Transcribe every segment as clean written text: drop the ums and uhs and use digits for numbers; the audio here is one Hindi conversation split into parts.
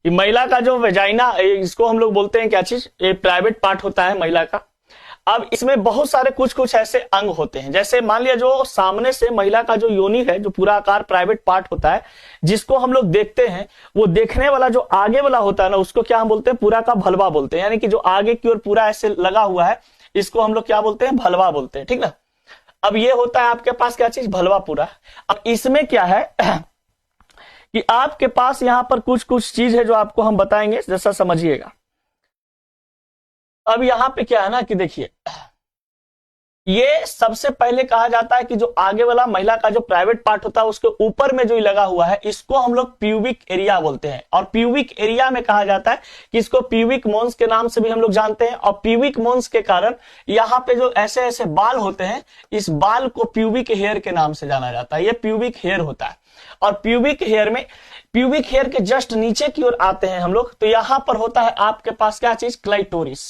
कि महिला का जो वेजाइना, इसको हम लोग बोलते हैं क्या चीज, ये प्राइवेट पार्ट होता है महिला का। अब इसमें बहुत सारे कुछ कुछ ऐसे अंग होते हैं, जैसे मान लिया जो सामने से महिला का जो योनि है, जो पूरा आकार प्राइवेट पार्ट होता है, जिसको हम लोग देखते हैं, वो देखने वाला जो आगे वाला होता है ना, उसको क्या हम बोलते हैं, पूरा का भलवा बोलते हैं। यानी कि जो आगे की ओर पूरा ऐसे लगा हुआ है, इसको हम लोग क्या बोलते हैं, भलवा बोलते हैं, ठीक ना। अब ये होता है आपके पास क्या चीज, भलवा पूरा। अब इसमें क्या है कि आपके पास यहां पर कुछ कुछ चीज है जो आपको हम बताएंगे, जैसा समझिएगा। अब यहां पे क्या है ना कि देखिए, ये सबसे पहले कहा जाता है कि जो आगे वाला महिला का जो प्राइवेट पार्ट होता है, उसके ऊपर में जो लगा हुआ है, इसको हम लोग प्यूबिक एरिया बोलते हैं। और प्यूबिक एरिया में कहा जाता है कि इसको प्यूबिक मोन्स के नाम से भी हम लोग जानते हैं। और प्यूबिक मोन्स के कारण यहाँ पे जो ऐसे ऐसे बाल होते हैं, इस बाल को प्यूबिक हेयर के नाम से जाना जाता है। ये प्यूबिक हेयर होता है। और प्यूबिक हेयर के जस्ट नीचे की ओर आते हैं हम लोग, तो यहां पर होता है आपके पास क्या चीज, क्लाइटोरिस।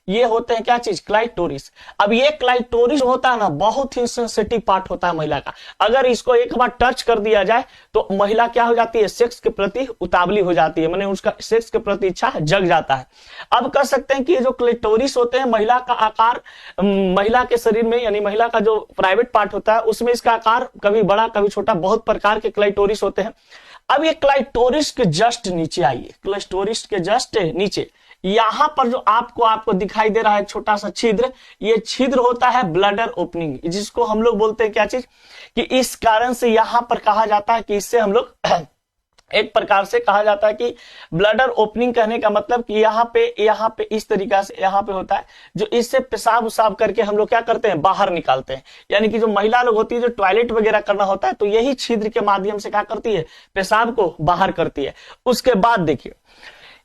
ये होते हैं क्या चीज, क्लाइटोरिस। अब ये क्लाइटोरिस होता है ना, बहुत ही सेंसिटिव पार्ट होता है महिला का। अगर इसको एक बार टच कर दिया जाए तो महिला क्या हो जाती है, सेक्स के प्रति उतावली हो जाती है, माने उसका सेक्स के प्रति इच्छा जग जाता है। अब कह सकते हैं कि ये जो क्लाइटोरिस होते हैं, महिला का आकार, महिला के शरीर में, यानी महिला का जो प्राइवेट पार्ट होता है, उसमें इसका आकार कभी बड़ा कभी छोटा, बहुत प्रकार के क्लाइटोरिस होते हैं। अब ये क्लाइटोरिस के जस्ट नीचे आइए, क्लाइटोरिस के जस्ट नीचे यहां पर जो आपको दिखाई दे रहा है छोटा सा छिद्र, ये छिद्र होता है ब्लडर ओपनिंग, जिसको हम लोग बोलते हैं क्या चीज, कि इस कारण से यहां पर कहा जाता है कि इससे हम लोग एक प्रकार से कहा जाता है कि ब्लडर ओपनिंग, कहने का मतलब कि यहाँ पे इस तरीका से यहाँ पे होता है, जो इससे पेशाब उसाब करके हम लोग क्या करते हैं, बाहर निकालते हैं। यानी कि जो महिला लोग होती है, जो टॉयलेट वगैरह करना होता है, तो यही छिद्र के माध्यम से क्या करती है, पेशाब को बाहर करती है। उसके बाद देखिए,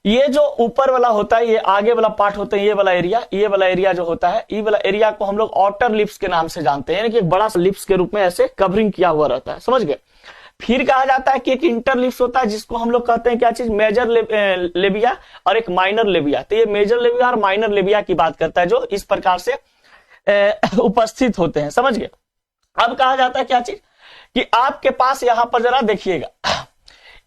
ये जो ऊपर वाला होता है, ये आगे वाला पार्ट होता है, ये वाला एरिया जो होता है, ये वाला एरिया को हम लोग आउटर लिप्स के नाम से जानते हैं। यानी कि एक बड़ा सा लिप्स के रूप में ऐसे कवरिंग किया हुआ रहता है, समझ गए। फिर कहा जाता है कि एक इंटर लिप्स होता है, जिसको हम लोग कहते हैं क्या चीज, मेजर लेबिया और एक माइनर लेबिया। तो ये मेजर लेबिया और माइनर लेबिया की बात करता है, जो इस प्रकार से उपस्थित होते हैं, समझ गए। अब कहा जाता है क्या चीज, कि आपके पास यहां पर जरा देखिएगा,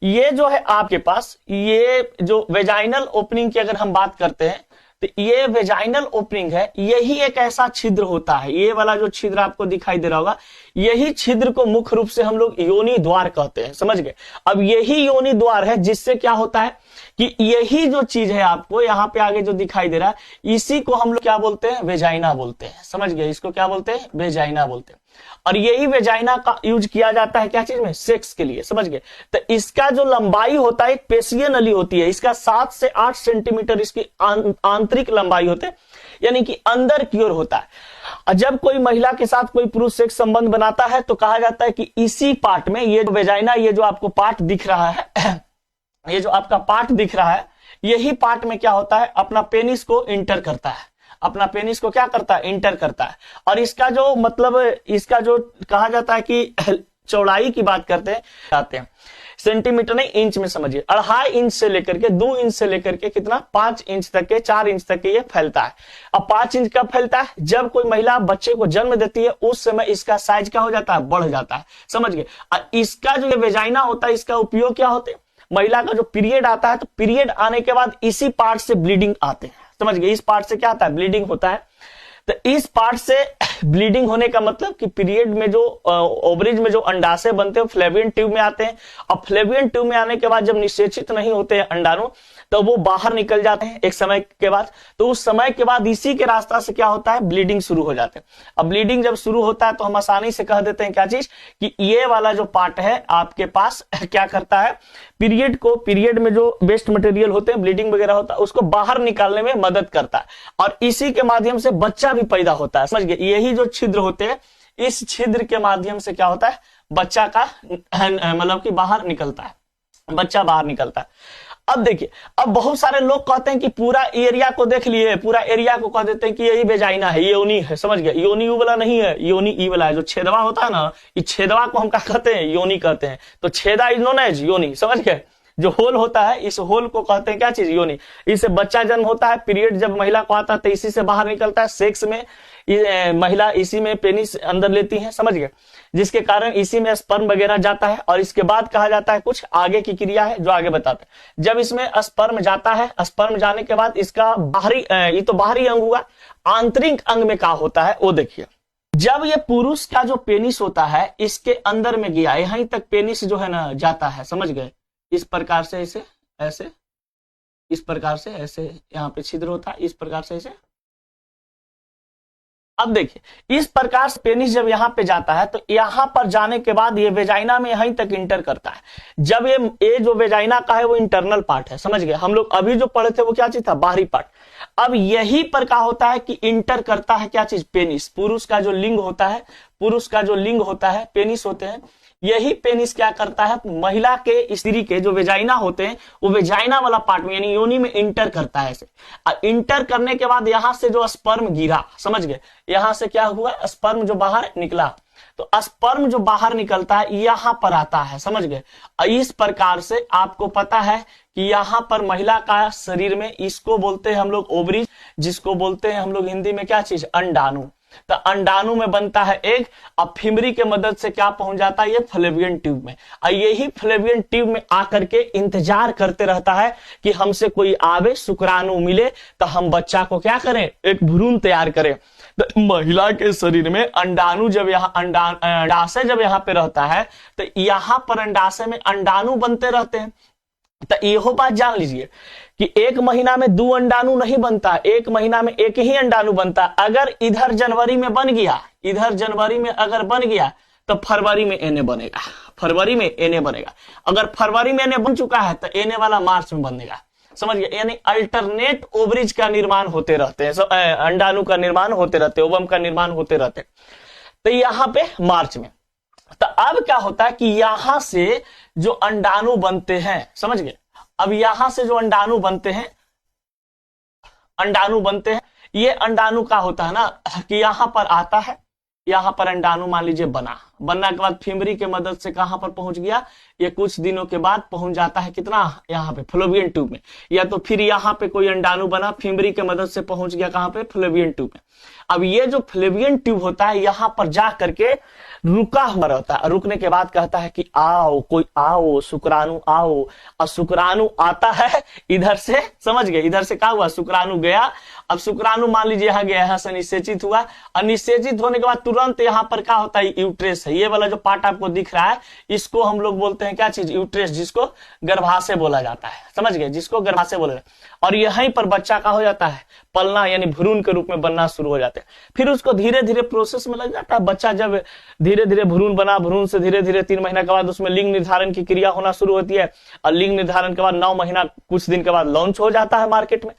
ये जो है आपके पास, ये जो वेजाइनल ओपनिंग की अगर हम बात करते हैं, तो ये वेजाइनल ओपनिंग है, यही एक ऐसा छिद्र होता है, ये वाला जो छिद्र आपको दिखाई दे रहा होगा, यही छिद्र को मुख्य रूप से हम लोग योनि द्वार कहते हैं, समझ गए। अब यही योनि द्वार है, जिससे क्या होता है कि यही जो चीज है आपको यहाँ पे आगे जो दिखाई दे रहा है, इसी को हम लोग क्या बोलते हैं, वेजाइना बोलते हैं, समझ गए। इसको क्या बोलते हैं, वेजाइना बोलते हैं। और यही वेजाइना का यूज किया जाता है क्या चीज में, सेक्स के लिए, समझ गए। तो इसका जो लंबाई होता है, एक पेशीय नली होती है, इसका 7 से 8 सेंटीमीटर इसकी आंतरिक लंबाई होते है, यानी कि अंदर की ओर होता है। जब कोई महिला के साथ कोई पुरुष सेक्स संबंध बनाता है, तो कहा जाता है कि इसी पार्ट में, ये वेजाइना, ये जो आपको पार्ट दिख रहा है, ये जो आपका पार्ट दिख रहा है, यही पार्ट में क्या होता है, अपना पेनिस को इंटर करता है, अपना पेनिस को क्या करता है, इंटर करता है। और इसका जो मतलब, इसका जो कहा जाता है कि चौड़ाई की बात करते हैं सेंटीमीटर नहीं, इंच में समझिए, 2.5 इंच से लेकर के 2 इंच से लेकर के कितना, 5 इंच तक के, 4 इंच तक के ये फैलता है। अब 5 इंच कब फैलता है, जब कोई महिला बच्चे को जन्म देती है, उस समय इसका साइज क्या हो जाता है, बढ़ जाता है, समझ गए। और इसका जो ये वेजाइना होता है, इसका उपयोग क्या होते हैं, महिला का जो पीरियड आता है, तो पीरियड आने के बाद इसी पार्ट से ब्लीडिंग आते हैं, समझ गए। इस पार्ट से क्या आता है, ब्लीडिंग होता है। तो इस पार्ट से ब्लीडिंग होने का मतलब कि पीरियड में जो ओवरीज में जो अंडाशय बनते हैं, फ्लेवियन ट्यूब में आते हैं, और फ्लेवियन ट्यूब में आने के बाद जब निषेचित नहीं होते हैं अंडाणु, तो वो बाहर निकल जाते हैं एक समय के बाद। तो उस समय के बाद इसी के रास्ता से क्या होता है, ब्लीडिंग शुरू हो जाते हैं। अब ब्लीडिंग जब शुरू होता है, तो हम आसानी से कह देते हैं क्या चीज, कि ये वाला जो पार्ट है आपके पास क्या करता है, पीरियड में जो वेस्ट मटेरियल होते हैं, ब्लीडिंग वगैरह होता है, उसको बाहर निकालने में मदद करता है। और इसी के माध्यम से बच्चा भी पैदा होता है, समझ गए। यही जो छिद्र होते हैं, इस छिद्र के माध्यम से क्या होता है, बच्चा का मतलब कि बाहर निकलता है, बच्चा बाहर निकलता है। अब देखिए, अब बहुत सारे लोग कहते हैं कि पूरा एरिया को देख लिए, पूरा एरिया को कह देते हैं कि यही वेजाइना है, योनि है, समझ गए। योनि यू वाला नहीं है, योनि ई वाला है। जो छेदवा होता है ना, इस छेदवा को हम क्या कहते हैं, योनि कहते हैं। तो छेदा इज नोन एज योनि, समझ गए। जो होल होता है, इस होल को कहते हैं क्या चीज, योनि। इससे बच्चा जन्म होता है, पीरियड जब महिला को आता है तो इसी से बाहर निकलता है, सेक्स में महिला इसी में पेनिस अंदर लेती है, समझ गए, जिसके कारण इसी में स्पर्म वगैरह जाता है। और इसके बाद कहा जाता है कुछ आगे की क्रिया है जो आगे बताते हैं। जब इसमें स्पर्म जाता है, स्पर्म जाने के बाद इसका बाहरी, ये तो बाहरी अंग हुआ, आंतरिक अंग में क्या होता है वो देखिए। जब ये पुरुष का जो पेनिस होता है इसके अंदर में गया, यहीं तक पेनिस जो है ना जाता है, समझ गए, इस प्रकार से ऐसे, ऐसे, इस प्रकार से ऐसे, यहाँ पे छिद्र होता है, इस प्रकार से ऐसे। अब देखिए इस प्रकार से पेनिस जब यहाँ पे जाता है तो यहाँ पर जाने के बाद ये वेजाइना में यहीं तक इंटर करता है। जब ये जो वेजाइना का है वो इंटरनल पार्ट है, समझ गए। हम लोग अभी जो पढ़े थे वो क्या चीज था, बाहरी पार्ट। अब यही पर क्या होता है कि इंटर करता है क्या चीज, पेनिस। पुरुष का जो लिंग होता है, पुरुष का जो लिंग होता है, पेनिस होते हैं, यही पेनिस क्या करता है, महिला के, स्त्री के जो वेजाइना होते हैं वो वेजाइना वाला पार्ट में यानी योनि में इंटर करता है ऐसे। और इंटर करने के बाद यहां से जो स्पर्म गिरा, समझ गए, यहां से क्या हुआ, स्पर्म जो बाहर निकला, तो स्पर्म जो बाहर निकलता है यहां पर आता है, समझ गए। इस प्रकार से आपको पता है कि यहां पर महिला का शरीर में, इसको बोलते हैं हम लोग ओवरीज, जिसको बोलते हैं हम लोग हिंदी में क्या चीज, अंडाणु। तो अंडाणु में बनता है एग, अब फिमरी के मदद से क्या पहुंच जाता है, ये फ्लेवियन ट्यूब में। और यही फ्लेवियन ट्यूब में आकर के इंतजार करते रहता है कि हमसे कोई आवे, शुक्राणु मिले तो हम बच्चा को क्या करें, एक भ्रूण तैयार करें। तो महिला के शरीर में अंडाणु जब यहाँ अंडाशय जब यहाँ पे रहता है तो यहाँ पर अंडाशय में अंडाणु बनते रहते हैं। तो यहो बात जान लीजिए कि एक महीना में 2 अंडाणु नहीं बनता, एक महीना में एक ही अंडाणु बनता। अगर इधर जनवरी में बन गया, इधर जनवरी में अगर बन गया तो फरवरी में एने बनेगा, फरवरी में एने बनेगा। अगर फरवरी में एने बन चुका है तो एने वाला मार्च में बनेगा, समझ गए। यानी अल्टरनेट ओवरीज का निर्माण होते रहते हैं, अंडाणु का निर्माण होते रहते, ओवम का निर्माण होते रहते। तो यहाँ पे मार्च में, तो अब क्या होता है कि यहां से जो अंडाणु बनते हैं, समझ गए, अब यहां से जो अंडाणु बनते हैं, अंडाणु बनते हैं, ये अंडाणु का होता है ना कि यहां पर आता है, यहां पर अंडाणु मान लीजिए बनने के बाद फिमरी के मदद से कहां पर पहुंच गया, ये कुछ दिनों के बाद पहुंच जाता है कितना, यहाँ पे फ्लोवियन ट्यूब में। या तो फिर यहाँ पे कोई अंडाणु बना, फिमरी के मदद से पहुंच गया कहां पे, फ्लोवियन ट्यूब में। अब ये जो फ्लेवियन ट्यूब होता है यहाँ पर जा करके रुका हुआ रहता है, रुकने के बाद कहता है कि आओ, कोई आओ, शुक्राणु आओ। और शुक्राणु आता है इधर से, समझ गए, इधर से क्या हुआ, शुक्राणु गया। अब शुक्राणु मान लीजिए यहाँ गया, यहाँ से निषेचित हुआ, और निषेचित होने के बाद तुरंत यहाँ पर क्या होता है, यूट्रेस है, ये वाला जो पार्ट आपको दिख रहा है इसको हम लोग बोलते हैं क्या चीज, यूट्रेस, जिसको गर्भाशय बोला जाता है, समझ गए, जिसको गर्भाशय बोला जाता है। और यहीं पर बच्चा का हो जाता है पलना, यानी भ्रूण के रूप में बनना शुरू हो जाते हैं। फिर उसको धीरे धीरे प्रोसेस में लग जाता है। बच्चा जब धीरे धीरे भ्रूण बना, भ्रूण से धीरे धीरे 3 महीना के बाद उसमें लिंग निर्धारण की क्रिया होना शुरू होती है, और लिंग निर्धारण के बाद 9 महीना कुछ दिन के बाद लॉन्च हो जाता है मार्केट में।